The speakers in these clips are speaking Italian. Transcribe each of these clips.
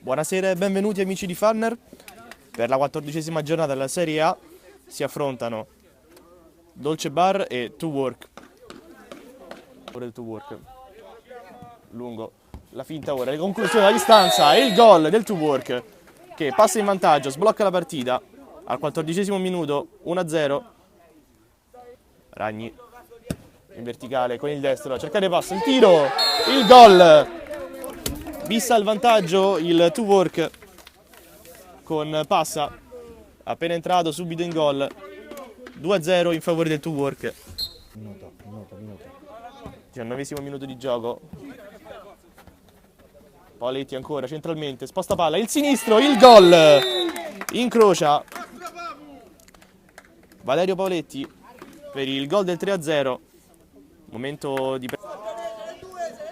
Buonasera e benvenuti amici di Funner. Per la 14ª giornata della Serie A si affrontano Dolce Bar e To Work. Ora il To Work. Lungo. La finta ora. Le conclusioni della distanza e il gol del To Work che passa in vantaggio, sblocca la partita al 14° minuto, 1-0. Ragni in verticale con il destro a cercare passo, il tiro, il gol. Vista il vantaggio il To Work con Passa, appena entrato subito in gol, 2-0 in favore del To Work. 19° minuto di gioco. Paletti ancora centralmente, sposta palla, il sinistro, il gol, incrocia Valerio Paletti per il gol del 3-0. Momento di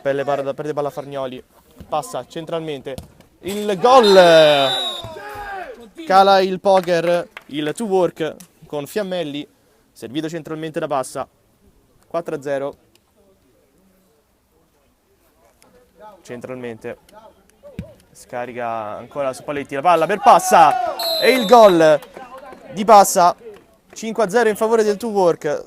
perde palla Fargnoli, passa centralmente, il gol, cala il poker il To Work con Fiammelli, servito centralmente da Passa, 4-0. Centralmente scarica ancora su Paletti, la palla per Passa e il gol di Passa, 5-0 in favore del To Work.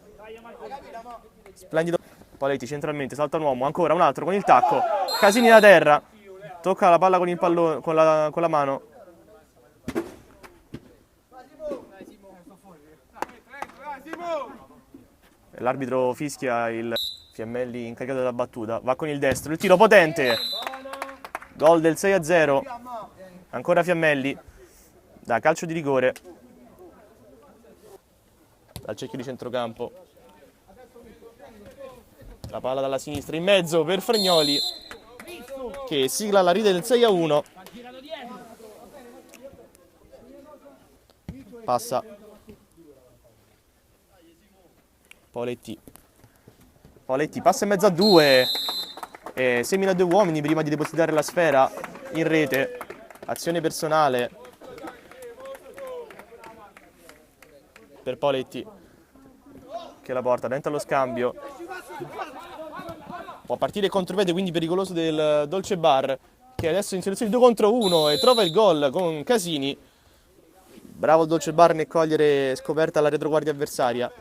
Splendido Paletti centralmente, salta un uomo, ancora un altro con il tacco, Casini da terra, tocca la palla con il pallone, con la mano. L'arbitro fischia, il Fiammelli incaricato della battuta, va con il destro, il tiro potente, gol del 6-0, ancora Fiammelli, da calcio di rigore, dal cerchio di centrocampo, la palla dalla sinistra, in mezzo per Fragnoli, che sigla la rete del 6-1, passa Paletti passa in mezzo a due e semina due uomini prima di depositare la sfera in rete, azione personale per Paletti che la porta dentro allo scambio, può partire contropiede, quindi pericoloso del Dolce Bar che adesso in selezione 2 contro 1 e trova il gol con Casini. Bravo il Dolce Bar nel cogliere scoperta la retroguardia avversaria.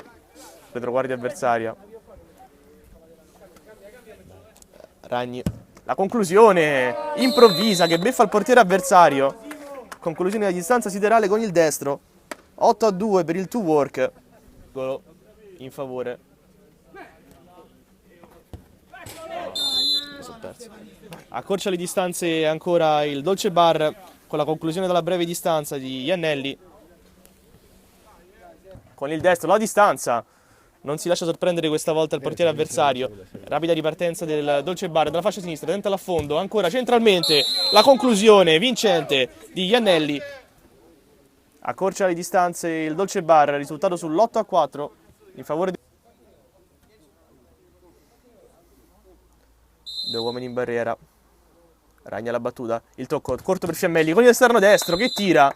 Ragni, la conclusione improvvisa che beffa il portiere avversario, conclusione a distanza siderale con il destro, 8-2 per il To Work in favore. Accorcia le distanze ancora il Dolce Bar con la conclusione dalla breve distanza di Iannelli con il destro, la distanza. Non si lascia sorprendere questa volta il portiere avversario. Rapida ripartenza del Dolce Bar dalla fascia sinistra, tenta l'affondo, ancora centralmente. La conclusione vincente di Iannelli. Accorcia le distanze il Dolce Bar, risultato sull'8-4 in favore di... Due uomini in barriera. Ragna la battuta, il tocco corto per Fiammelli con l'esterno destro che tira.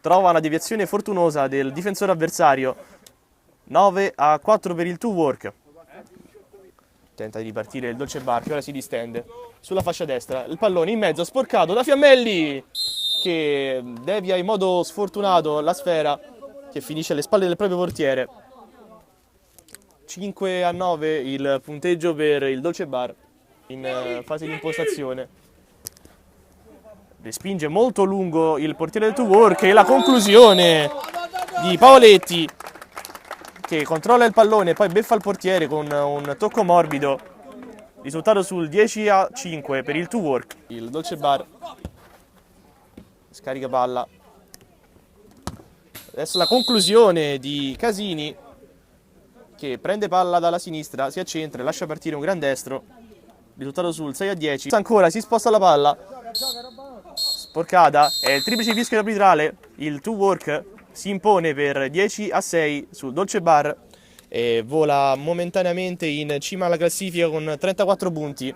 Trova una deviazione fortunosa del difensore avversario. 9-4 per il To Work. Tenta di ripartire il Dolce Bar che ora si distende sulla fascia destra, il pallone in mezzo sporcato da Fiammelli che devia in modo sfortunato la sfera che finisce alle spalle del proprio portiere. 5-9 il punteggio per il Dolce Bar in fase di impostazione. Respinge molto lungo il portiere del To Work e la conclusione di Pavoletti che controlla il pallone e poi beffa il portiere con un tocco morbido, risultato sul 10-5 per il To Work. Il Dolce Bar scarica palla, adesso la conclusione di Casini che prende palla dalla sinistra, si accentra e lascia partire un gran destro, risultato sul 6-10. Ancora si sposta la palla, sporcata, è il triplice fischio arbitrale, il To Work si impone per 10-6 sul Dolce Bar e vola momentaneamente in cima alla classifica con 34 punti.